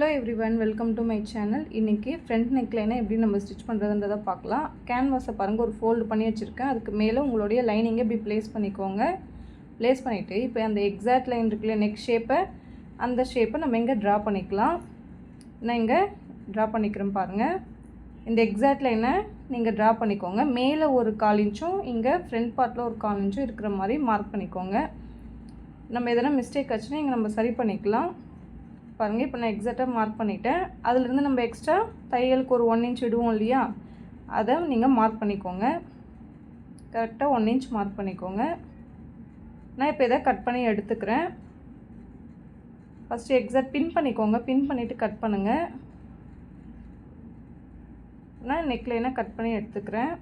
Hello everyone, welcome to my channel. இன்னைக்கு front neckline எப்படி நம்ம ஸ்டிட்ச் பண்றதுன்றத பார்க்கலாம். கேன்வாஸை பாருங்க ஒரு ஃபோல்ட் பண்ணி வச்சிருக்கேன். அதுக்கு மேல உங்களுடைய லைனிங்கை இப்படி ப்ளேஸ் பண்ணிக்கோங்க. ப்ளேஸ் பண்ணிட்டு இப்போ அந்த எக்ஸாக்ட் லைன் இருக்குல்ல நெக் ஷேப்பை அந்த ஷேப்பை நம்ம இங்கே ட்ரா பண்ணிக்கலாம். நான் இங்கே ட்ரா பண்ணிக்கிறேன் பாருங்க. இந்த எக்ஸாக்ட் லைனை நீங்கள் ட்ரா பண்ணிக்கோங்க. மேலே ஒரு 1/4 இன்ச்சும் இங்கே ஃப்ரண்ட் பார்ட்டில் ஒரு 1/4 இன்ச்சும் இருக்கிற மாதிரி மார்க் பண்ணிக்கோங்க. நம்ம எதனா மிஸ்டேக் ஆச்சுன்னா இங்கே நம்ம சரி பண்ணிக்கலாம். பாருங்க இப்போ நான் எக்ஸாக்டாக மார்க் பண்ணிட்டேன். அதிலிருந்து நம்ம எக்ஸ்ட்ரா தையலுக்கு ஒரு 1 இன்ச் விடுவோம் இல்லையா, அதை நீங்கள் மார்க் பண்ணிக்கோங்க. கரெக்டாக 1 இன்ச் மார்க் பண்ணிக்கோங்க. நான் இப்போ இதை கட் பண்ணி எடுத்துக்கிறேன். ஃபஸ்ட்டு எக்ஸாக்ட் பின் பண்ணிக்கோங்க. பின் பண்ணிவிட்டு கட் பண்ணுங்கள். நான் நெக்லைனை கட் பண்ணி எடுத்துக்கிறேன்.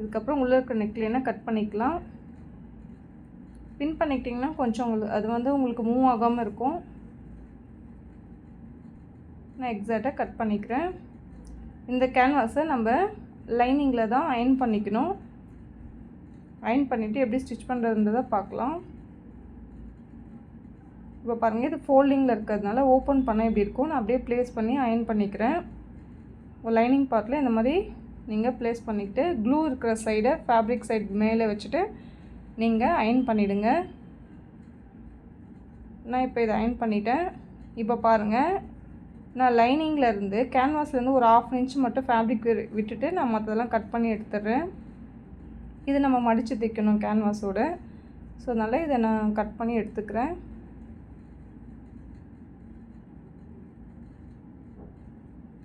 இதுக்கப்புறம் உள்ளே இருக்கிற நெக்லைனை கட் பண்ணிக்கலாம். பின் பண்ணிக்கிட்டிங்கன்னா கொஞ்சம் அது உங்களுக்கு மூவ் ஆகாமல் இருக்கும். நான் எக்ஸாக்டாக கட் பண்ணிக்கிறேன். இந்த கேன்வாஸை நம்ம லைனிங்கில் தான் அயன் பண்ணிக்கணும். அயன் பண்ணிவிட்டு எப்படி ஸ்டிச் பண்ணுறதுன்றதை பார்க்கலாம். இப்போ பாருங்கள், இது ஃபோல்டிங்கில் இருக்கிறதுனால ஓப்பன் பண்ண எப்படி இருக்கும், நான் அப்படியே ப்ளேஸ் பண்ணி அயன் பண்ணிக்கிறேன். லைனிங் பார்ட்டில் இந்த மாதிரி நீங்கள் ப்ளேஸ் பண்ணிக்கிட்டு க்ளூ இருக்கிற சைடை ஃபேப்ரிக் சைடு மேலே வச்சுட்டு நீங்கள் அயன் பண்ணிவிடுங்க. நான் இப்போ இதை அயன் பண்ணிட்டேன். இப்போ பாருங்கள், நான் லைனிங்கில் இருந்து கேன்வாஸ்லேருந்து ஒரு 1/2 இன்ச் மட்டும் ஃபேப்ரிக் விட்டுட்டு நான் மற்றதெல்லாம் கட் பண்ணி எடுத்துடுறேன். இது நம்ம மடித்து தைக்கணும் கேன்வாஸோட. ஸோ அதனால் இதை நான் கட் பண்ணி எடுத்துக்கிறேன்.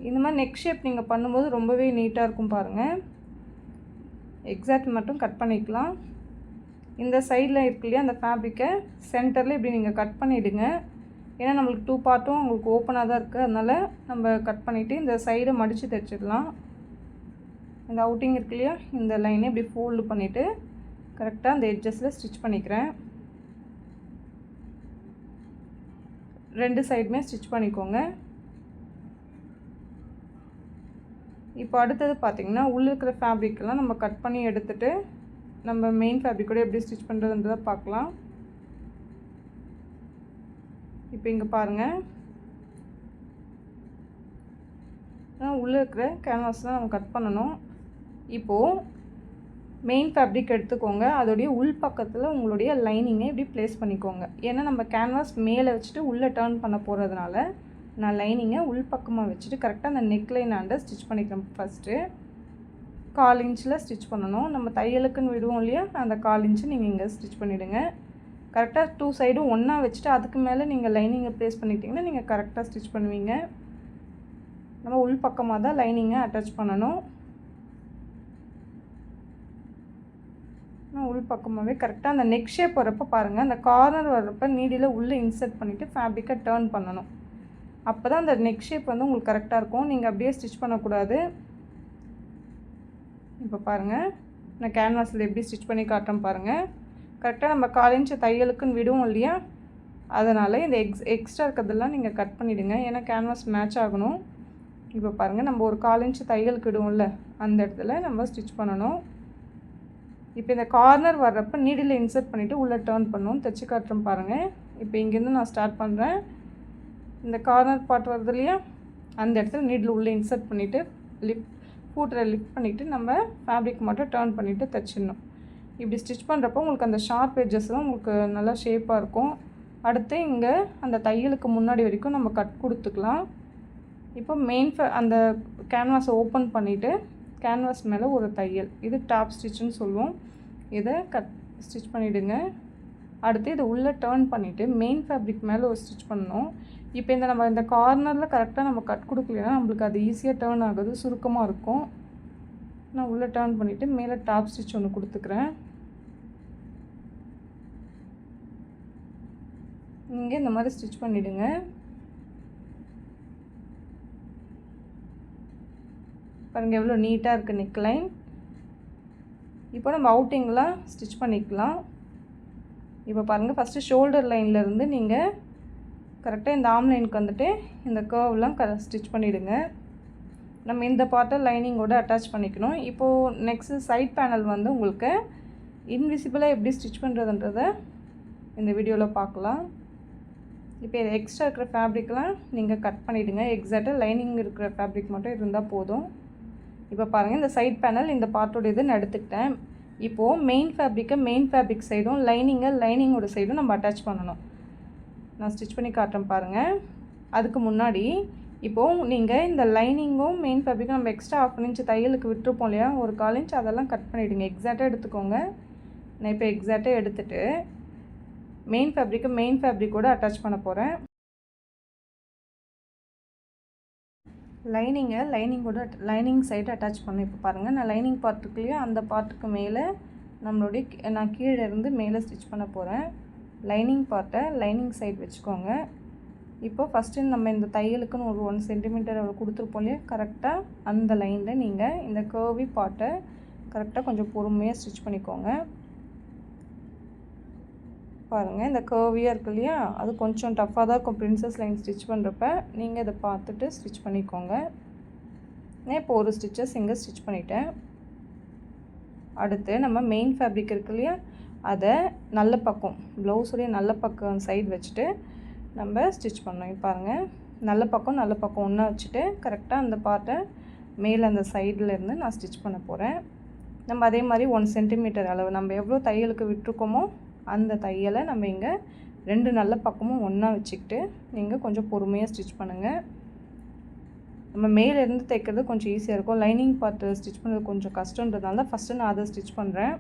இந்த மாதிரி நெக் ஷேப் நீங்கள் பண்ணும்போது ரொம்பவே நீட்டாக இருக்கும் பாருங்கள். எக்ஸாக்ட் மட்டும் கட் பண்ணிக்கலாம். இந்த சைடில் இருக்கு இல்லையா அந்த ஃபேப்ரிக்கை சென்டரில் இப்படி நீங்கள் கட் பண்ணிவிடுங்க. ஏன்னா நம்மளுக்கு 2 பார்ட்டும் உங்களுக்கு ஓப்பனாக தான் இருக்குது. அதனால் நம்ம கட் பண்ணிவிட்டு இந்த சைடை மடித்து தைச்சிடலாம். இந்த அவுட்டிங் இருக்கு இல்லையா, இந்த லைனை இப்படி ஃபோல்டு பண்ணிவிட்டு கரெக்டாக அந்த எட்ஜஸில் ஸ்டிச் பண்ணிக்கிறேன். 2 சைடுமே ஸ்டிச் பண்ணிக்கோங்க. இப்போ அடுத்தது பார்த்திங்கன்னா உள்ளே இருக்கிற ஃபேப்ரிக்கெல்லாம் நம்ம கட் பண்ணி எடுத்துகிட்டு நம்ம மெயின் ஃபேப்ரிக்கோட எப்படி ஸ்டிச் பண்ணுறதுன்றதை பார்க்கலாம். இப்போ இங்கே பாருங்கள், உள்ளே இருக்கிற கேன்வாஸ்லாம் நம்ம கட் பண்ணணும். இப்போது மெயின் ஃபேப்ரிக் எடுத்துக்கோங்க. அதோடைய உள் பக்கத்தில் உங்களுடைய லைனிங்கை இப்படி ப்ளேஸ் பண்ணிக்கோங்க. ஏன்னா நம்ம கேன்வாஸ் மேலே வச்சுட்டு உள்ளே டர்ன் பண்ண போகிறதுனால நான் லைனிங்கை உள் பக்கமாக வச்சுட்டு கரெக்டாக அந்த நெக் லைன் ஆண்ட ஸ்டிச் பண்ணிக்கிறேன். ஃபஸ்ட்டு 1/4 இன்ச்சில் ஸ்டிச் பண்ணணும். நம்ம தையலுக்குன்னு விடுவோம் இல்லையா, அந்த 1/4 இன்ச்சு நீங்கள் இங்கே ஸ்டிச் பண்ணிவிடுங்க. கரெக்டாக 2 சைடும் ஒன்றா வச்சுட்டு அதுக்கு மேலே நீங்கள் லைனிங்கை ப்ளேஸ் பண்ணிக்கிட்டிங்கன்னா நீங்கள் கரெக்டாக ஸ்டிச் பண்ணுவீங்க. நம்ம உள் பக்கமாக தான் லைனிங்கை அட்டாச் பண்ணணும். நான் உள் பக்கமாகவே கரெக்டாக அந்த நெக் ஷேப் வரப்போ பாருங்கள், அந்த கார்னர் வர்றப்போ நீடியில் உள்ளே இன்சர்ட் பண்ணிவிட்டு ஃபேப்ரிக்கை டர்ன் பண்ணணும். அப்போ தான் அந்த நெக் ஷேப் உங்களுக்கு கரெக்டாக இருக்கும். நீங்கள் அப்படியே ஸ்டிச் பண்ணக்கூடாது. இப்போ பாருங்கள், நான் கேன்வாஸில் எப்படி ஸ்டிச் பண்ணி காட்டுறேன் பாருங்கள். கரெக்டாக நம்ம 1/4 இன்ச்சு தையலுக்குன்னு விடுவோம் இல்லையா, அதனால் இந்த எக்ஸ்ட்ரா இருக்கிறதெல்லாம் நீங்கள் கட் பண்ணிவிடுங்க. ஏன்னா கேன்வாஸ் மேட்ச் ஆகணும். இப்போ பாருங்கள், நம்ம ஒரு 1/4 இன்ச்சு தையலுக்கு விடுவோம்ல, அந்த இடத்துல நம்ம ஸ்டிச் பண்ணணும். இப்போ இந்த கார்னர் வர்றப்போ நீடில் இன்சர்ட் பண்ணிவிட்டு உள்ளே டர்ன் பண்ணணும். தைச்சி காட்டுறேன் பாருங்கள். இப்போ இங்கேருந்து நான் ஸ்டார்ட் பண்ணுறேன். இந்த கார்னர் பார்ட் வருது இல்லையா, அந்த இடத்துல நீடில் உள்ளே இன்சர்ட் பண்ணிவிட்டு ஃபூட்டரை லிஃப்ட் பண்ணிவிட்டு நம்ம ஃபேப்ரிக் மட்டும் டர்ன் பண்ணிவிட்டு தைச்சிடணும். இப்படி ஸ்டிச் பண்ணுறப்போ உங்களுக்கு அந்த ஷார்ப் எட்ஜஸ்லாம் உங்களுக்கு நல்லா ஷேப்பாக இருக்கும். அடுத்து இங்கே அந்த தையலுக்கு முன்னாடி வரைக்கும் நம்ம கட் கொடுத்துக்கலாம். இப்போ அந்த கேன்வாஸை ஓப்பன் பண்ணிவிட்டு கேன்வாஸ் மேலே ஒரு தையல், இது டாப் ஸ்டிச்சுன்னு சொல்லுவோம். இதை ஸ்டிச் பண்ணிவிடுங்க. அடுத்து இதை உள்ளே டர்ன் பண்ணிவிட்டு மெயின் ஃபேப்ரிக் மேலே ஒரு ஸ்டிச் பண்ணணும். இப்போ நம்ம இந்த கார்னரில் கரெக்டாக நம்ம கட் கொடுக்கலன்னா நம்மளுக்கு அது ஈஸியாக டர்ன் ஆகுது, சுருக்கமாக இருக்கும். நான் உள்ளே டர்ன் பண்ணிவிட்டு மேலே டாப் ஸ்டிச் ஒன்று கொடுத்துக்கிறேன். இங்கே இந்த மாதிரி ஸ்டிச் பண்ணிவிடுங்க. பாருங்கள் எவ்வளோ நீட்டாக இருக்குது நெக் லைன். இப்போ நம்ம அவுட்டிங்லாம் ஸ்டிச் பண்ணிக்கலாம். இப்போ பாருங்கள், ஃபஸ்ட்டு ஷோல்டர் லைன்லேருந்து நீங்கள் கரெக்டாக இந்த ஆம் லைனுக்கு வந்துட்டு இந்த கர்வ்லாம் ஸ்டிச் பண்ணிவிடுங்க. நம்ம இந்த பார்ட்டை லைனிங்கோடு அட்டாச் பண்ணிக்கணும். இப்போது நெக்ஸ்ட்டு சைட் பேனல் உங்களுக்கு இன்விசிபிளாக எப்படி ஸ்டிச் பண்ணுறதுன்றதை இந்த வீடியோவில் பார்க்கலாம். இப்போ இது எக்ஸ்ட்ரா இருக்கிற ஃபேப்ரிக்லாம் நீங்கள் கட் பண்ணிவிடுங்க. எக்ஸாக்டாக லைனிங் இருக்கிற ஃபேப்ரிக் மட்டும் இருந்தால் போதும். இப்போ பாருங்கள், இந்த சைட் பேனல் இந்த பார்ட்டோட இது எடுத்துக்கிட்டேன். இப்போது மெயின் ஃபேப்ரிக் சைடும் லைனிங்கோட சைடும் நம்ம அட்டாச் பண்ணணும். நான் ஸ்டிச் பண்ணி காட்டுறேன் பாருங்கள். அதுக்கு முன்னாடி இப்போது நீங்கள் இந்த லைனிங்கும் மெயின் ஃபேப்ரிக்கும் நம்ம எக்ஸ்ட்ரா 1/2 இன்ச் தையலுக்கு விட்டுருப்போம் இல்லையா, ஒரு 1/4 இன்ச், அதெல்லாம் கட் பண்ணிவிடுங்க. எக்ஸாக்டாக எடுத்துக்கோங்க. நான் இப்போ எக்ஸாக்டாக எடுத்துகிட்டு மெயின் ஃபேப்ரிக்கோடு அட்டாச் பண்ண போகிறேன். லைனிங் சைடு அட்டாச் பண்ணேன். இப்போ பாருங்கள், நான் லைனிங் பார்ட் இருக்கு இல்லையா, அந்த பார்ட்டுக்கு மேலே நான் கீழே இருந்து மேலே ஸ்டிச் பண்ண போகிறேன். லைனிங் சைடு வச்சுக்கோங்க. இப்போ ஃபஸ்ட்டு நம்ம இந்த தையலுக்குன்னு ஒரு 1 சென்டிமீட்டர் அவ்வளோ கொடுத்துருப்போம் இல்லையா, கரெக்டாக அந்த லைனில் நீங்கள் இந்த கர்வி பார்ட்டை கரெக்டாக கொஞ்சம் பொறுமையாக ஸ்டிச் பண்ணிக்கோங்க. பாருங்கள், இந்த கர்வியாக இருக்கு இல்லையா, அது கொஞ்சம் டஃப்பாக தான் இருக்கும் பிரின்சஸ் லைன் ஸ்டிச் பண்ணுறப்ப. நீங்கள் இதை பார்த்துட்டு ஸ்டிச் பண்ணிக்கோங்க. நான் இப்போ ஒரு இங்கே ஸ்டிச் பண்ணிட்டேன். அடுத்து நம்ம மெயின் ஃபேப்ரிக் இருக்கு இல்லையா, அதை நல்ல பக்கம் ப்ளவுஸுடைய நல்ல பக்கம் சைடு வச்சுட்டு நம்ம ஸ்டிச் பண்ணோம். பாருங்கள், நல்ல பக்கம் ஒன்றா வச்சுட்டு கரெக்டாக அந்த பார்ட்டை மேலே அந்த சைடில் இருந்து நான் ஸ்டிச் பண்ண போகிறேன். நம்ம அதே மாதிரி 1 சென்டிமீட்டர் அளவு நம்ம எவ்வளோ தையலுக்கு விட்டுருக்கோமோ அந்த தையலை நம்ம இங்கே 2 நல்ல பக்கமும் ஒன்றா வச்சுக்கிட்டு நீங்கள் கொஞ்சம் பொறுமையாக ஸ்டிச் பண்ணுங்கள். நம்ம மேலேருந்து தைக்கிறது கொஞ்சம் ஈஸியாக இருக்கும். லைனிங் பார்ட்டு ஸ்டிச் பண்ணுறது கொஞ்சம் கஷ்டன்றதுனால ஃபஸ்ட்டு நான் அதை ஸ்டிச் பண்ணுறேன்.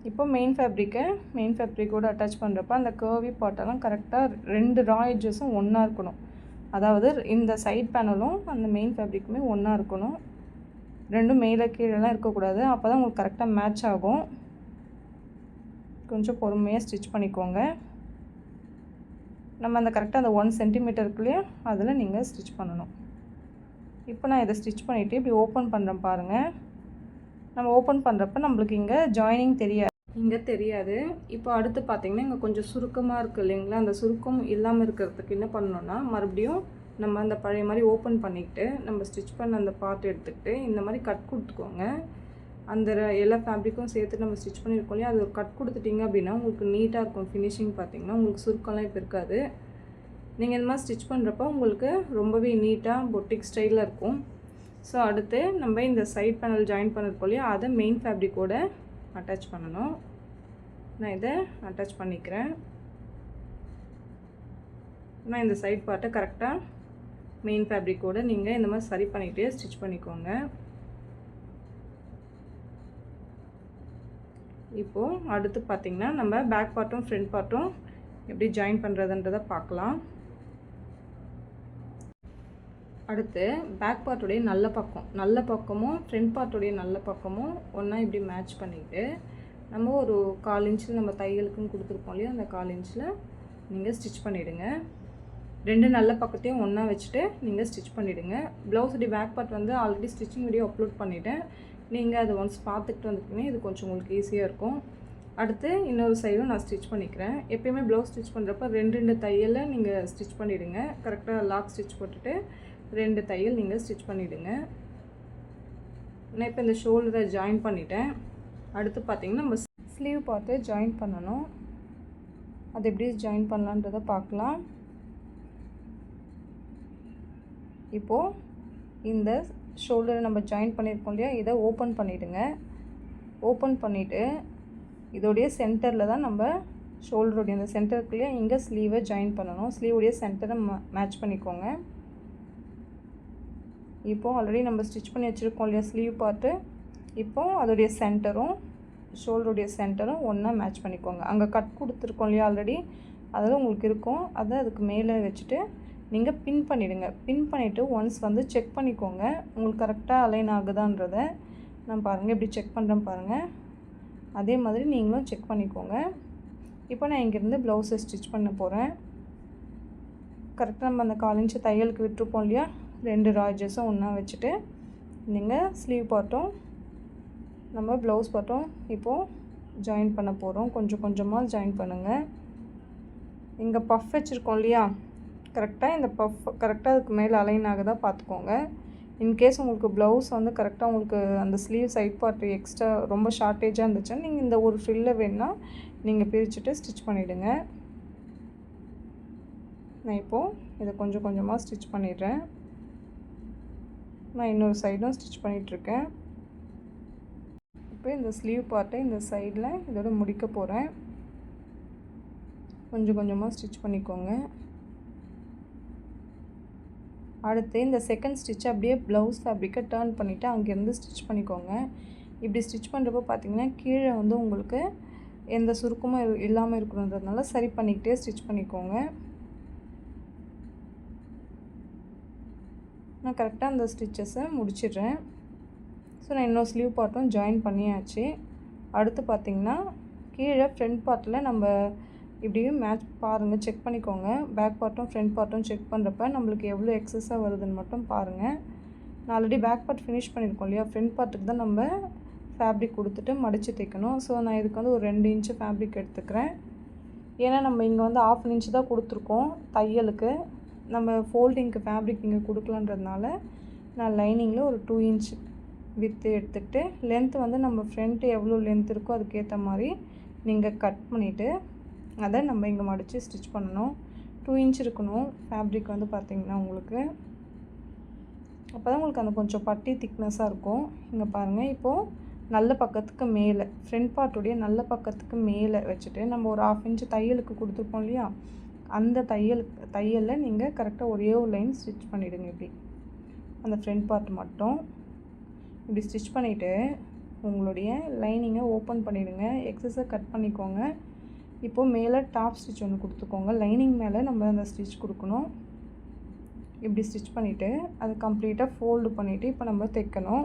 இப்போ மெயின் ஃபேப்ரிக்கோடு அட்டாச் பண்ணுறப்ப அந்த கர்வி பார்ட்டெல்லாம் கரெக்டாக 2 ரா எட்ஜஸும் ஒன்றா இருக்கணும். அதாவது இந்த சைட் பேனலும் அந்த மெயின் ஃபேப்ரிக்குமே ஒன்றா இருக்கணும். 2 மேலே கீழெல்லாம் இருக்கக்கூடாது. அப்போ தான் உங்களுக்கு கரெக்டாக மேட்ச் ஆகும். கொஞ்சம் பொறுமையாக ஸ்டிச் பண்ணிக்கோங்க. நம்ம அந்த கரெக்டாக அந்த 1 சென்டிமீட்டருக்குள்ளேயே அதில் நீங்கள் ஸ்டிச் பண்ணணும். இப்போ நான் இதை ஸ்டிச் பண்ணிவிட்டு இப்படி ஓப்பன் பண்ணுறேன் பாருங்கள். நம்ம ஓப்பன் பண்ணுறப்ப நம்மளுக்கு இங்கே ஜாயினிங் தெரியாது. இப்போ அடுத்து பார்த்திங்கன்னா இங்கே கொஞ்சம் சுருக்கமாக இருக்குது இல்லைங்களா, அந்த சுருக்கம் இல்லாமல் இருக்கிறதுக்கு என்ன பண்ணணுன்னா, மறுபடியும் நம்ம அந்த பழைய மாதிரி ஓப்பன் பண்ணிக்கிட்டு நம்ம ஸ்டிச் பண்ண அந்த பார்ட் எடுத்துக்கிட்டு இந்த மாதிரி கட் கொடுத்துக்கோங்க. அந்த எல்லா ஃபேப்ரிக்கும் சேர்த்து நம்ம ஸ்டிச் பண்ணியிருக்கோம் இல்லையா, அது ஒரு கட் கொடுத்துட்டிங்க அப்படின்னா உங்களுக்கு நீட்டாக இருக்கும். ஃபினிஷிங் பார்த்திங்கன்னா உங்களுக்கு சுருக்கம்லாம் இப்போ இருக்காது. நீங்கள் இந்த மாதிரி ஸ்டிச் பண்ணுறப்போ உங்களுக்கு ரொம்பவே நீட்டாக பொட்டிக் ஸ்டைலில் இருக்கும். ஸோ அடுத்து நம்ம இந்த சைட் பேனல் ஜாயின் பண்ணியிருக்கோம் இல்லையா, அதை மெயின் ஃபேப்ரிக்கோடு அட்டாச் பண்ணணும். நான் இதை அட்டாச் பண்ணிக்கிறேன். நான் இந்த சைட் பார்ட்டை கரெக்டாக மெயின் ஃபேப்ரிக்கோடு நீங்கள் இந்த மாதிரி சரி பண்ணிவிட்டு ஸ்டிச் பண்ணிக்கோங்க. இப்போது அடுத்து பார்த்திங்கன்னா நம்ம பேக் பார்ட்டும் ஃப்ரண்ட் பார்ட்டும் எப்படி ஜாயின் பண்ணுறதுன்றதை பார்க்கலாம். அடுத்து பேக் பார்ட்டுடைய நல்ல பக்கமும் ஃப்ரண்ட் பார்ட்டுடைய நல்ல பக்கமும் ஒன்றா இப்படி மேட்ச் பண்ணிவிட்டு நம்ம ஒரு 1/4 இன்ச்சில் நம்ம தையலுக்குன்னு கொடுத்துருப்போம் இல்லையா, அந்த 1/4 இன்ச்சில் நீங்கள் ஸ்டிச் பண்ணிவிடுங்க. 2 நல்ல பக்கத்தையும் ஒன்றா வச்சுட்டு நீங்கள் ஸ்டிச் பண்ணிவிடுங்க. ப்ளவுஸுடைய பேக் பார்ட் வந்து ஆல்ரெடி ஸ்டிச்சிங் வீடியோ அப்லோட் பண்ணிவிட்டேன். நீங்கள் அதை ஒன்ஸ் பார்த்துக்கிட்டு வந்துட்டீங்கன்னா இது கொஞ்சம் உங்களுக்கு ஈஸியாக இருக்கும். அடுத்து இன்னொரு சைடும் நான் ஸ்டிச் பண்ணிக்கிறேன். எப்பயுமே ப்ளவுஸ் ஸ்டிச் பண்ணுறப்ப 2 தையலை நீங்கள் ஸ்டிச் பண்ணிவிடுங்க. கரெக்டாக லாக் ஸ்டிச் போட்டுட்டு 2 தையல் நீங்கள் ஸ்டிச் பண்ணிவிடுங்க. நான் இப்போ இந்த ஷோல்டரை ஜாயின் பண்ணிட்டேன். அடுத்து பார்த்திங்கன்னா நம்ம ஸ்லீவ் பார்த்து ஜாயின் பண்ணணும். அது எப்படி ஜாயின் பண்ணலான்றதை பார்க்கலாம். இப்போது இந்த ஷோல்டரை நம்ம ஜாயின் பண்ணியிருக்கோம் இல்லையா, இதை ஓப்பன் பண்ணிவிடுங்க. ஓப்பன் பண்ணிவிட்டு இதோடைய சென்டரில் தான் நம்ம ஷோல்டருடைய அந்த சென்டருக்குள்ளேயே இங்கே ஸ்லீவை ஜாயின் பண்ணணும். ஸ்லீவுடைய சென்டரை மேட்ச் பண்ணிக்கோங்க. இப்போது ஆல்ரெடி நம்ம ஸ்டிச் பண்ணி வச்சுருக்கோம் இல்லையா ஸ்லீவ் பார்ட்டு, இப்போது அதோடைய சென்டரும் ஷோல்டருடைய சென்டரும் ஒன்றா மேட்ச் பண்ணிக்கோங்க. அங்கே கட் கொடுத்துருக்கோம் இல்லையா ஆல்ரெடி, அதில் உங்களுக்கு இருக்கும். அதை அதுக்கு மேலே வச்சுட்டு நீங்கள் பின் பண்ணிவிடுங்க. பின் பண்ணிவிட்டு ஒன்ஸ் வந்து செக் பண்ணிக்கோங்க உங்களுக்கு கரெக்டாக அலைன் ஆகுதான்றதை. நான் பாருங்கள் எப்படி செக் பண்ணுறேன் பாருங்கள். அதே மாதிரி நீங்களும் செக் பண்ணிக்கோங்க. இப்போ நான் இங்கேருந்து ப்ளவுஸை ஸ்டிச் பண்ண போகிறேன். கரெக்டாக நம்ம அந்த 1/4 இன்ச்சு தையலுக்கு விட்டுருப்போம் இல்லையா, 2 ராஜஸும் ஒன்றா வச்சுட்டு நீங்கள் ஸ்லீவ் பார்ட்டும் நம்ம ப்ளவுஸ் பார்ட்டும் இப்போது ஜாயின் பண்ண போகிறோம். கொஞ்சம் கொஞ்சமாக ஜாயின் பண்ணுங்கள். இங்கே பஃப் வச்சுருக்கோம் இல்லையா, கரெக்டாக இந்த பஃப் கரெக்டாக அதுக்கு மேலே அலைன் ஆகுதா பார்த்துக்கோங்க. இன்கேஸ் உங்களுக்கு ப்ளவுஸ் வந்து கரெக்டாக உங்களுக்கு அந்த ஸ்லீவ் சைட் பார்ட் எக்ஸ்ட்ரா ரொம்ப ஷார்ட்டேஜாக இருந்துச்சுன்னா நீங்கள் இந்த ஒரு ஃப்ரில்லை வேணால் நீங்கள் பிரிச்சுட்டு ஸ்டிச் பண்ணிவிடுங்க. நான் இப்போது இதை கொஞ்சம் கொஞ்சமாக ஸ்டிச் பண்ணிடுறேன். நான் இன்னொரு சைடும் ஸ்டிச் பண்ணிகிட்ருக்கேன். இப்போ இந்த ஸ்லீவ் பார்ட்டை இந்த சைடில் இதோட முடிக்க போகிறேன். கொஞ்சம் கொஞ்சமாக ஸ்டிச் பண்ணிக்கோங்க. அடுத்து இந்த செகண்ட் ஸ்டிச் அப்படியே ப்ளவுஸ் ஃபேப்ரிக்கை டர்ன் பண்ணிவிட்டு அங்கேருந்து ஸ்டிச் பண்ணிக்கோங்க. இப்படி ஸ்டிச் பண்ணுறப்போ பார்த்திங்கன்னா கீழே வந்து உங்களுக்கு எந்த சுருக்கமும் இல்லாமல் இருக்கணுன்றதுனால சரி பண்ணிக்கிட்டே ஸ்டிச் பண்ணிக்கோங்க. நான் கரெக்டாக அந்த ஸ்டிச்சஸை முடிச்சிடுறேன். ஸோ நான் இன்னொரு ஸ்லீவ் பார்ட்டும் ஜாயின் பண்ணியாச்சு. அடுத்து பார்த்திங்கன்னா கீழே ஃப்ரண்ட் பார்ட்டில் நம்ம இப்படியும் மேட்ச் பாருங்கள், செக் பண்ணிக்கோங்க. பேக் பார்ட்டும் ஃப்ரண்ட் பார்ட்டும் செக் பண்ணுறப்ப நம்மளுக்கு எவ்வளோ எக்ஸஸாக வருதுன்னு மட்டும் பாருங்கள். நான் ஆல்ரெடி பேக் பார்ட் ஃபினிஷ் பண்ணியிருக்கோம் இல்லையா, ஃப்ரண்ட் பார்ட்டுக்கு தான் நம்ம ஃபேப்ரிக் கொடுத்துட்டு மடித்து தைக்கணும். ஸோ நான் இதுக்கு வந்து ஒரு 2 இன்ச்சு ஃபேப்ரிக் எடுத்துக்கிறேன். ஏன்னா நம்ம இங்கே வந்து 1/2 இன்ச்சு தான் கொடுத்துருக்கோம் தையலுக்கு. நம்ம ஃபோல்டிங்க்கு ஃபேப்ரிக் இங்கே கொடுக்கலன்றதுனால நான் லைனிங்கில் ஒரு 2 இன்ச் வித்து எடுத்துக்கிட்டு லென்த்து வந்து நம்ம ஃப்ரண்ட்டு எவ்வளோ லென்த் இருக்கோ அதுக்கேற்ற மாதிரி நீங்கள் கட் பண்ணிவிட்டு அதை நம்ம இங்கே மடித்து ஸ்டிச் பண்ணணும். 2 இன்ச் இருக்கணும் ஃபேப்ரிக் வந்து பார்த்திங்கன்னா உங்களுக்கு. அப்போ தான் உங்களுக்கு அந்த கொஞ்சம் பட்டி திக்னஸாக இருக்கும். இங்கே பாருங்கள், இப்போது நல்ல பக்கத்துக்கு மேலே ஃப்ரண்ட் பார்ட்டுடைய நல்ல பக்கத்துக்கு மேலே வச்சுட்டு நம்ம ஒரு 1/2 இன்ச்சு தையலுக்கு கொடுத்துருப்போம் இல்லையா, அந்த தையலில் நீங்கள் கரெக்டாக ஒரே ஒரு லைன் ஸ்டிச் பண்ணிவிடுங்க. இப்படி அந்த ஃப்ரண்ட் பார்ட் மட்டும் இப்படி ஸ்டிச் பண்ணிவிட்டு உங்களுடைய லைனிங்கை ஓப்பன் பண்ணிவிடுங்க. எக்ஸஸை கட் பண்ணிக்கோங்க. இப்போது மேலே டாப் ஸ்டிச் ஒன்று கொடுத்துக்கோங்க. லைனிங் மேலே நம்ம அந்த ஸ்டிச் கொடுக்கணும். இப்படி ஸ்டிச் பண்ணிவிட்டு அதை கம்ப்ளீட்டாக ஃபோல்டு பண்ணிவிட்டு இப்போ நம்ம தைக்கணும்.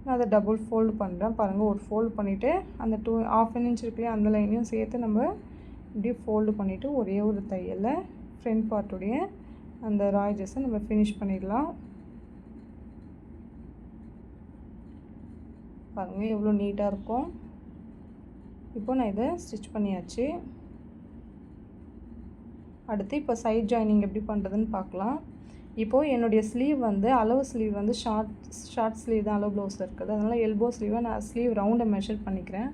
நான் அதை டபுள் ஃபோல்டு பண்ணுறேன் பாருங்கள். ஒரு ஃபோல்டு பண்ணிவிட்டு அந்த 1/2 இன்ச் இருக்குல்லையா, அந்த லைனையும் சேர்த்து நம்ம இப்படியே ஃபோல்டு பண்ணிவிட்டு ஒரே ஒரு தையலை ஃப்ரண்ட் பார்ட்டுடைய அந்த ராய்ஜஸை நம்ம ஃபினிஷ் பண்ணிடலாம். பாருங்கள் எவ்வளோ நீட்டாக இருக்கும். இப்போ நான் இதை ஸ்டிச் பண்ணியாச்சு. அடுத்து இப்போ சைட் ஜாயினிங் எப்படி பண்ணுறதுன்னு பார்க்கலாம். இப்போது என்னுடைய ஸ்லீவ் வந்து அளவு ஸ்லீவ் வந்து ஷார்ட் ஸ்லீவ் தான் அளவு ப்ளவுஸில் இருக்குது. அதனால் எல்போ ஸ்லீவை நான் ஸ்லீவ் ரவுண்டை மெஷர் பண்ணிக்கிறேன்.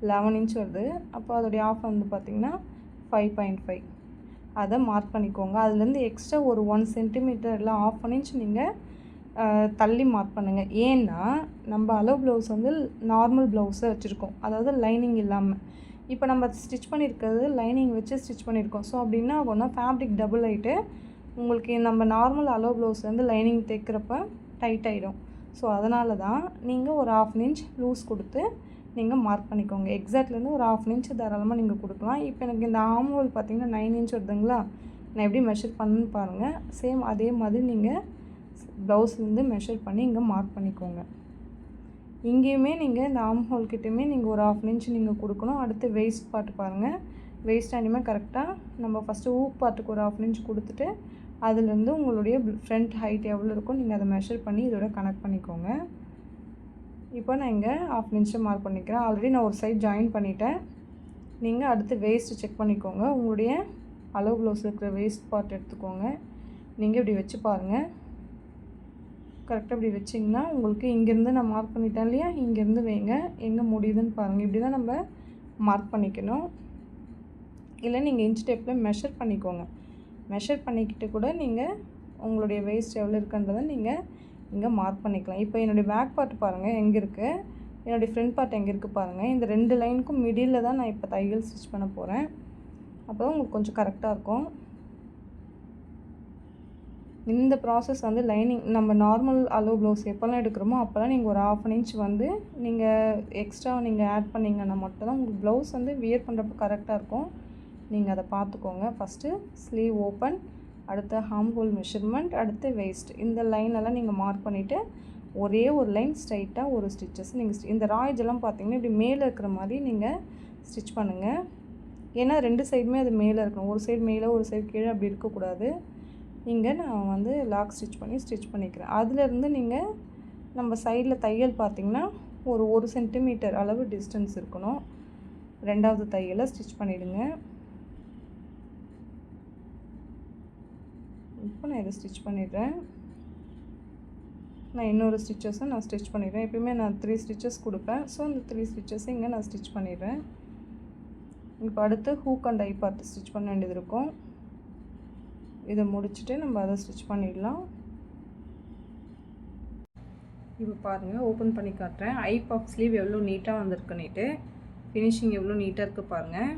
11 இன்ச் வருது. அப்போ அதோடைய ஆஃப் வந்து பார்த்திங்கன்னா 5.5. அதை மார்க் பண்ணிக்கோங்க. அதுலேருந்து எக்ஸ்ட்ரா ஒரு 1 சென்டிமீட்டர் இல்லை 1/2 இன்ச் நீங்கள் தள்ளி மார்க் பண்ணுங்கள். ஏன்னா நம்ம அளவு ப்ளவுஸ் வந்து நார்மல் ப்ளவுஸை வச்சுருக்கோம், அதாவது லைனிங் இல்லாமல். இப்போ நம்ம ஸ்டிச் பண்ணியிருக்கிறது லைனிங் வச்சு ஸ்டிச் பண்ணியிருக்கோம். ஸோ அப்படின்னா ஆகும்னா ஃபேப்ரிக் டபுள் ஆகிட்டு உங்களுக்கு நம்ம நார்மல் அளவு ப்ளவுஸ் வந்து லைனிங் தைக்கிறப்ப டைட் ஆகிடும். ஸோ அதனால தான் நீங்கள் ஒரு 1/2 இன்ச் லூஸ் கொடுத்து நீங்கள் மார்க் பண்ணிக்கோங்க. எக்ஸாக்ட்லேருந்து ஒரு 1/2 இன்ச் தாராளமாக நீங்கள் கொடுக்கலாம். இப்போ எனக்கு இந்த ஆர்ம் ஹோல் பார்த்திங்கன்னா 9 இன்ச் வருதுங்களா. நான் எப்படி மெஷர் பண்ணுன்னு பாருங்கள். சேம் அதே மாதிரி நீங்கள் ப்ளவுஸ்லேருந்து மெஷர் பண்ணி இங்கே மார்க் பண்ணிக்கோங்க. இங்கேயுமே நீங்கள் இந்த ஆர்ம் ஹோல் கிட்டேயுமே நீங்கள் ஒரு 1/2 இன்ச் நீங்கள் கொடுக்கணும். அடுத்து வேஸ்ட் பார்ட் பாருங்கள். வேஸ்ட் ஆனியுமே கரெக்டாக நம்ம ஃபஸ்ட்டு ஊக் பார்ட்டுக்கு ஒரு 1/2 இன்ச் கொடுத்துட்டு அதுலேருந்து உங்களுடைய ஃப்ரண்ட் ஹைட் எவ்வளோ இருக்கோ நீங்கள் அதை மெஷர் பண்ணி இதோட கனெக்ட் பண்ணிக்கோங்க. இப்போ நான் இங்கே 1/2 இன்ச்சை மார்க் பண்ணிக்கிறேன். ஆல்ரெடி நான் ஒரு சைட் ஜாயின் பண்ணிட்டேன். நீங்கள் அடுத்து வேஸ்ட்டு செக் பண்ணிக்கோங்க. உங்களுடைய அளவு ப்ளவுஸில் இருக்கிற வேஸ்ட் பார்ட் எடுத்துக்கோங்க. நீங்கள் இப்படி வச்சு பாருங்கள். கரெக்டாக இப்படி வச்சிங்கன்னா உங்களுக்கு இங்கேருந்து நான் மார்க் பண்ணிட்டேன் இல்லையா, இங்கேருந்து வைங்க, எங்கே முடியுதுன்னு பாருங்கள். இப்படி தான் நம்ம மார்க் பண்ணிக்கணும். இல்லை நீங்கள் இன்ச் டேப்பில் மெஷர் பண்ணிக்கோங்க. மெஷர் பண்ணிக்கிட்டு கூட நீங்கள் உங்களுடைய வேஸ்ட் எவ்வளோ இருக்குன்றதை நீங்கள் இங்கே மார்க் பண்ணிக்கலாம். இப்போ என்னுடைய பேக் பார்ட் பாருங்கள் எங்கே இருக்குது, என்னுடைய ஃப்ரண்ட் பார்ட் எங்கே இருக்குது பாருங்கள். இந்த 2 லைனுக்கும் மிடில் தான் நான் இப்போ தையல் ஸ்டிச் பண்ண போகிறேன். அப்போ தான் உங்களுக்கு கொஞ்சம் கரெக்டாக இருக்கும். இந்த ப்ராசஸ் வந்து லைனிங் நம்ம நார்மல் அளவு ப்ளவுஸ் எப்போல்லாம் எடுக்கிறோமோ அப்போல்லாம் நீங்கள் ஒரு 1/2 இன்ச் வந்து நீங்கள் எக்ஸ்ட்ரா நீங்கள் ஆட் பண்ணிங்கன்னா மட்டும்தான் உங்களுக்கு ப்ளவுஸ் வந்து வியர் பண்ணுறப்ப கரெக்டாக இருக்கும். நீங்கள் அதை பார்த்துக்கோங்க. ஃபஸ்ட்டு ஸ்லீவ் ஓப்பன், அடுத்து ஆர்ம் ஹோல் மெஷர்மெண்ட், அடுத்து வேஸ்ட், இந்த லைனெல்லாம் நீங்கள் மார்க் பண்ணிவிட்டு ஒரே ஒரு லைன் ஸ்ட்ரைட்டாக ஒரு ஸ்டிச்சஸ் நீங்கள் இந்த ராய்ஜெல்லாம் பார்த்தீங்கன்னா இப்படி மேலே இருக்கிற மாதிரி நீங்கள் ஸ்டிச் பண்ணுங்கள். ஏன்னா 2 சைடுமே அது மேலே இருக்கணும். ஒரு சைடு மேலே ஒரு சைடு கீழே அப்படி இருக்கக்கூடாது. இங்கே நான் வந்து லாக் ஸ்டிச் பண்ணிக்கிறேன். அதிலேருந்து நீங்கள் நம்ம சைடில் தையல் பார்த்திங்கன்னா ஒரு 1 சென்டிமீட்டர் அளவு டிஸ்டன்ஸ் இருக்கணும். 2வது தையலை ஸ்டிச் பண்ணிவிடுங்க. இப்போ நான் இதை ஸ்டிச் பண்ணிடுறேன். நான் இன்னொரு ஸ்டிச்சஸை நான் ஸ்டிச் பண்ணிடுறேன். எப்பயுமே நான் 3 ஸ்டிச்சஸ் கொடுப்பேன். ஸோ அந்த 3 ஸ்டிச்சஸை இங்கே நான் ஸ்டிச் பண்ணிடுறேன். இப்போ அடுத்து hook and eye part stitch பண்ண வேண்டியது இருக்கும். இதை முடிச்சுட்டு நம்ம அதை ஸ்டிச் பண்ணிடலாம். இப்போ பாருங்கள், ஓப்பன் பண்ணி காட்டுறேன். ஐ பஃப் ஸ்லீவ் எவ்வளோ நீட்டாக வந்திருக்குன்னுட்டு, ஃபினிஷிங் எவ்வளோ நீட்டாக இருக்குது பாருங்கள்.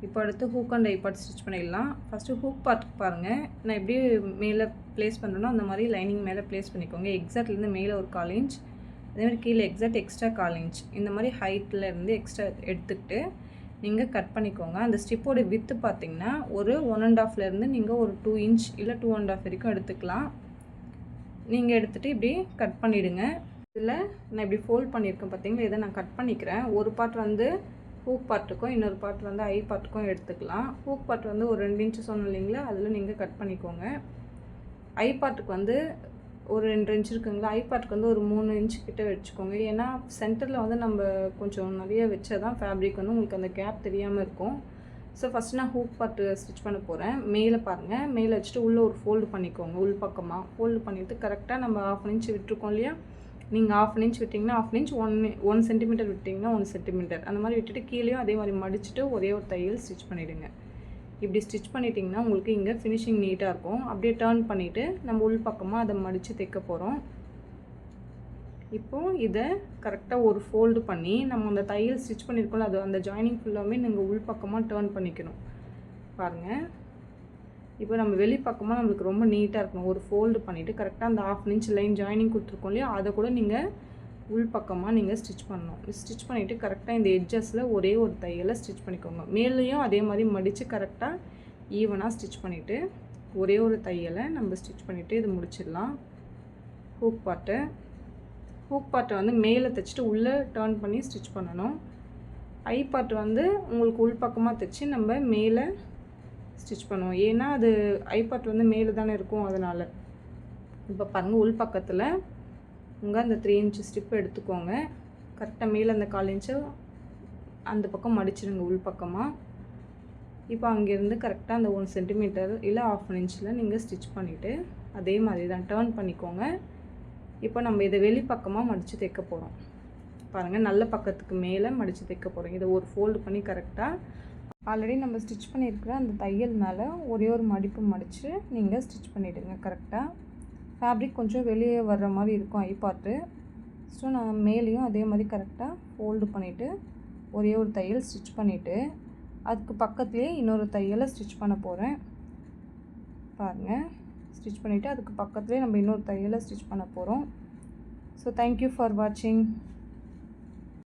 இப்போ அடுத்து hook and eye part stitch பண்ணிடலாம். ஃபஸ்ட்டு ஹூக் பார்ட்டுக்கு பாருங்கள், நான் எப்படி மேலே ப்ளேஸ் பண்ணுறேனோ அந்த மாதிரி லைனிங் மேலே ப்ளேஸ் பண்ணிக்கோங்க. எக்ஸாக்ட்லேருந்து மேலே ஒரு 1/4 இன்ச், அதேமாதிரி கீழே எக்ஸ்ட்ரா 1/4 இன்ச், இந்த மாதிரி ஹைட்டில் இருந்து எக்ஸ்ட்ரா எடுத்துக்கிட்டு நீங்கள் கட் பண்ணிக்கோங்க. அந்த ஸ்டிப்போட வித்து பார்த்திங்கன்னா ஒரு 1.5லேருந்து நீங்கள் ஒரு 2 இன்ச் இல்லை 2.5 வரைக்கும் எடுத்துக்கலாம். நீங்கள் எடுத்துகிட்டு இப்படி கட் பண்ணிவிடுங்க. இதில் நான் இப்படி ஃபோல்ட் பண்ணியிருக்கேன் பார்த்தீங்களா, இதை நான் கட் பண்ணிக்கிறேன். ஒரு பார்ட் வந்து ஹூக் பார்ட்டுக்கும் இன்னொரு பார்ட் வந்து ஐ பார்ட்டுக்கும் எடுத்துக்கலாம். ஹூக் பார்ட் வந்து ஒரு 2 இன்ச்சு சொன்னோம் இல்லைங்களா, அதில் நீங்கள் கட் பண்ணிக்கோங்க. ஐ பார்ட்டுக்கு வந்து ஒரு 2 இன்ச் இருக்குங்களா, ஐ பார்ட்டுக்கு வந்து ஒரு 3 இன்ச்சு கிட்ட வச்சுக்கோங்க. ஏன்னா சென்டரில் வந்து நம்ம கொஞ்சம் நிறைய வச்சா தான் ஃபேப்ரிக் வந்து உங்களுக்கு அந்த கேப் தெரியாமல் இருக்கும். ஸோ ஃபஸ்ட் நான் ஹூக் பார்ட்டு ஸ்டிச் பண்ண போகிறேன். மேலே பாருங்கள், மேலே வச்சுட்டு உள்ளே ஒரு ஃபோல்டு பண்ணிக்கோங்க. உள் பக்கமாக ஃபோல்டு பண்ணிவிட்டு கரெக்டாக நம்ம 1/2 இன்ச் விட்டுருக்கோம் இல்லையா, நீங்கள் 1/2 இன்ச் விட்டிங்கன்னா 1/2 இன்ச், 1 சென்டிமீட்டர் விட்டிங்கன்னா 1 சென்டிமீட்டர், அந்த மாதிரி விட்டுட்டு கீழேயும் அதே மாதிரி மடிச்சுட்டு ஒரே ஒரு தையல் ஸ்டிச் பண்ணிவிடுங்க. இப்படி ஸ்டிச் பண்ணிட்டிங்கன்னா உங்களுக்கு இங்கே ஃபினிஷிங் நீட்டாக இருக்கும். அப்படியே டர்ன் பண்ணிவிட்டு நம்ம உள் பக்கமாக அதை மடித்து தைக்க போகிறோம். இப்போது இதை கரெக்டாக ஒரு ஃபோல்டு பண்ணி நம்ம அந்த தையல் ஸ்டிச் பண்ணியிருக்கோம்ல, அது அந்த ஜாயினிங் ஃபுல்லாமே நீங்கள் உள் பக்கமாக டர்ன் பண்ணிக்கணும். பாருங்கள், இப்போ நம்ம வெளி பக்கமாக நம்மளுக்கு ரொம்ப நீட்டாக இருக்கணும். ஒரு ஃபோல்டு பண்ணிவிட்டு கரெக்டாக அந்த 1/2 இன்ச் லைன் ஜாயினிங் கொடுத்துருக்கோம் இல்லையா, அதை கூட நீங்கள் உள் பக்கமாக நீங்கள் ஸ்டிச் பண்ணணும். ஸ்டிச் பண்ணிவிட்டு கரெக்டாக இந்த எட்ஜஸில் ஒரே ஒரு தையலை ஸ்டிச் பண்ணிக்கோங்க. மேலேயும் அதே மாதிரி மடித்து கரெக்டாக ஈவனாக ஸ்டிச் பண்ணிவிட்டு ஒரே ஒரு தையலை நம்ம ஸ்டிச் பண்ணிவிட்டு இது முடிச்சிடலாம். ஹூக் பார்ட்டை வந்து மேலே தைச்சிட்டு உள்ளே டர்ன் பண்ணி ஸ்டிச் பண்ணணும். ஐ பார்ட் வந்து உங்களுக்கு உள் பக்கமாக தைச்சி நம்ம மேலே ஸ்டிச் பண்ணுவோம். ஏன்னா அது ஐ பார்ட் வந்து மேலே தானே இருக்கும், அதனால். இப்போ பாருங்கள், உள் பக்கத்தில் உங்கள் அந்த 3 இன்ச் ஸ்டிப் எடுத்துக்கோங்க. கரெக்டாக மேலே அந்த 1/4 இன்ச்சு அந்த பக்கம் மடிச்சிடுங்க உள் பக்கமாக. இப்போ அங்கேருந்து கரெக்டாக அந்த 1 சென்டிமீட்டர் இல்லை 1/2 இன்ச்சில் நீங்கள் ஸ்டிச் பண்ணிவிட்டு அதே மாதிரி தான் டர்ன் பண்ணிக்கோங்க. இப்போ நம்ம இதை வெளி பக்கமாக மடித்து தைக்க போகிறோம். பாருங்கள், நல்ல பக்கத்துக்கு மேலே மடித்து தைக்க போகிறோம். இதை ஒரு ஃபோல்டு பண்ணி கரெக்டாக ஆல்ரெடி நம்ம ஸ்டிச் பண்ணியிருக்கிற அந்த தையல் மேலே ஒரே ஒரு மடிப்பு மடித்து நீங்கள் ஸ்டிச் பண்ணிவிடுங்க. கரெக்டாக ஃபேப்ரிக் கொஞ்சம் வெளியே வர்ற மாதிரி இருக்கும் ஐ பார்ட்டு. ஸோ நான் மேலேயும் அதே மாதிரி கரெக்டாக ஃபோல்டு பண்ணிவிட்டு ஒரே ஒரு தையல் ஸ்டிச் பண்ணிவிட்டு அதுக்கு பக்கத்துலேயே இன்னொரு தையலை ஸ்டிச் பண்ண போகிறேன். பாருங்கள், ஸ்டிச் பண்ணிவிட்டு அதுக்கு பக்கத்துலேயே நம்ம இன்னொரு தையலை ஸ்டிச் பண்ண போகிறோம். ஸோ தேங்க்யூ ஃபார் வாட்சிங்.